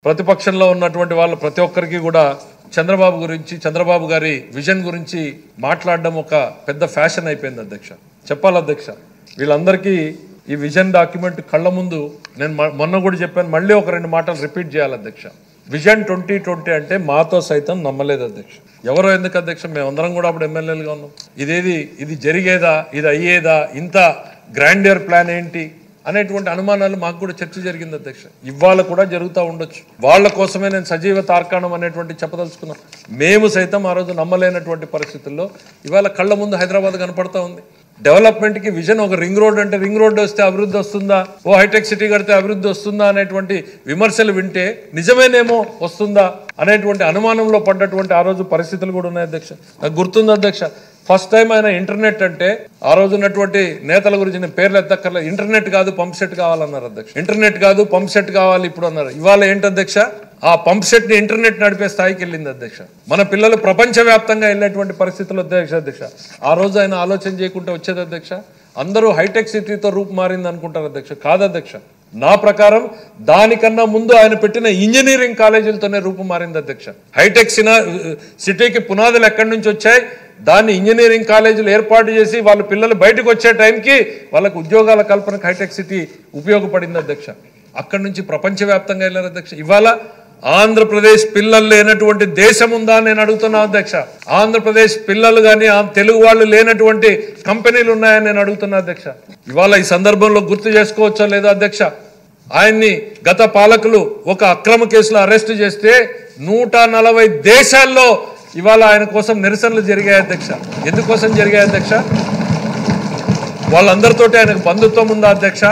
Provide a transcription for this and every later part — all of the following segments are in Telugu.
ప్రతిపక్షంలో ఉన్నటువంటి వాళ్ళు ప్రతి ఒక్కరికి కూడా చంద్రబాబు గారి విజన్ గురించి మాట్లాడడం ఒక పెద్ద ఫ్యాషన్ అయిపోయింది అధ్యక్ష. చెప్పాలి అధ్యక్ష, వీళ్ళందరికీ ఈ విజన్ డాక్యుమెంట్ కళ్ళ ముందు నేను మొన్న కూడా చెప్పాను, మళ్ళీ ఒక రెండు మాటలు రిపీట్ చేయాలి అధ్యక్ష. విజన్ 2020 అంటే మాతో సైతం నమ్మలేదు అధ్యక్ష. ఎవరో ఎందుకు అధ్యక్ష, మేమందరం కూడా అప్పుడు ఎమ్మెల్యేలుగా ఉన్నాం. ఇది జరిగేదా, ఇది అయ్యేదా, ఇంత గ్రాండియర్ ప్లాన్ ఏంటి అనేటువంటి అనుమానాలు మాకు కూడా చర్చ జరిగింది అధ్యక్ష. ఇవాళ కూడా జరుగుతూ ఉండొచ్చు. వాళ్ళ కోసమే నేను సజీవ తార్కాణం అనేటువంటి చెప్పదలుచుకున్నాను. మేము సైతం ఆ రోజు నమ్మలేనటువంటి పరిస్థితుల్లో ఇవాళ కళ్ళ ముందు హైదరాబాద్ కనపడతా ఉంది. డెవలప్మెంట్కి విజన్ ఒక రింగ్ రోడ్ అంటే రింగ్ రోడ్ వస్తే అభివృద్ధి వస్తుందా, ఓ హైటెక్ సిటీ కడితే అభివృద్ధి వస్తుందా అనేటువంటి విమర్శలు వింటే నిజమేనేమో వస్తుందా అనేటువంటి అనుమానంలో పడ్డటువంటి ఆ రోజు పరిస్థితులు కూడా ఉన్నాయి అధ్యక్ష. నాకు గుర్తుంది అధ్యక్ష, ఫస్ట్ టైం ఆయన ఇంటర్నెట్ అంటే ఆ రోజు ఉన్నటువంటి నేతల గురించి నేను పేర్లు ఎత్తక్కర్లేదు. ఇంటర్నెట్ కాదు పంప్ సెట్ కావాలన్నారు అధ్యక్ష. ఇంటర్నెట్ కాదు పంప్ సెట్ కావాలి ఇప్పుడు అన్నారు. ఇవాళ ఏంటి అధ్యక్ష, ఆ పంప్ సెట్ ని ఇంటర్నెట్ నడిపే స్థాయికి వెళ్ళింది అధ్యక్ష. మన పిల్లలు ప్రపంచవ్యాప్తంగా వెళ్ళేటువంటి పరిస్థితులు అధ్యక్ష. ఆ రోజు ఆయన ఆలోచన చేయకుండా వచ్చేది అధ్యక్ష. అందరూ హైటెక్ సిటీతో రూపు మారింది అనుకుంటారు అధ్యక్ష. కాదు అధ్యక్ష, నా ప్రకారం దానికన్నా ముందు ఆయన పెట్టిన ఇంజనీరింగ్ కాలేజీలతోనే రూపు మారింది అధ్యక్ష. హైటెక్ సిటీకి పునాదులు ఎక్కడి నుంచి వచ్చాయి, దాన్ని ఇంజనీరింగ్ కాలేజీలు ఏర్పాటు చేసి వాళ్ళ పిల్లలు బయటకు వచ్చే టైంకి వాళ్ళకు ఉద్యోగాల కల్పనకు హైటెక్ సిటీ ఉపయోగపడింది అధ్యక్ష. అక్కడి నుంచి ప్రపంచవ్యాప్తంగా వెళ్ళారు అధ్యక్ష. ఇవాళ ఆంధ్రప్రదేశ్ పిల్లలు లేనటువంటి దేశం ఉందా నేను అడుగుతున్నా అధ్యక్ష. ఆంధ్రప్రదేశ్ పిల్లలు కానీ తెలుగు వాళ్ళు లేనటువంటి కంపెనీలు ఉన్నాయని నేను అడుగుతున్నా అధ్యక్ష. ఇవాళ ఈ సందర్భంలో గుర్తు చేసుకోవచ్చా లేదా అధ్యక్ష, ఆయన్ని గత పాలకులు ఒక అక్రమ కేసులో అరెస్ట్ చేస్తే 140 దేశాల్లో ఇవాళ ఆయన కోసం నిరసనలు జరిగాయి అధ్యక్ష. ఎందుకోసం జరిగాయి అధ్యక్ష? వాళ్ళందరితోటి ఆయనకు బంధుత్వం ఉందా అధ్యక్ష?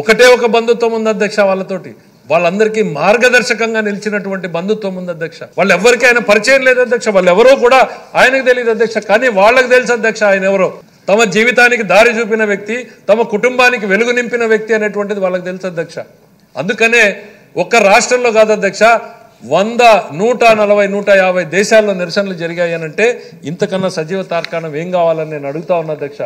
ఒకటే ఒక బంధుత్వం ఉంది అధ్యక్ష వాళ్ళతోటి. వాళ్ళందరికీ మార్గదర్శకంగా నిలిచినటువంటి బంధుత్వం ఉంది అధ్యక్ష. వాళ్ళు ఎవరికి ఆయన పరిచయం లేదు అధ్యక్ష. వాళ్ళు ఎవరో కూడా ఆయనకు తెలియదు అధ్యక్ష. కానీ వాళ్ళకి తెలుసు అధ్యక్ష ఆయన ఎవరో. తమ జీవితానికి దారి చూపిన వ్యక్తి, తమ కుటుంబానికి వెలుగు నింపిన వ్యక్తి అనేటువంటిది వాళ్ళకి తెలుసు అధ్యక్ష. అందుకనే ఒక్క రాష్ట్రంలో కాదు అధ్యక్ష, 100, 140, 150 దేశాల్లో నిరసనలు జరిగాయి అనంటే ఇంతకన్నా సజీవ తార్కాణం ఏం కావాలని నేను అడుగుతా ఉన్నా అధ్యక్ష.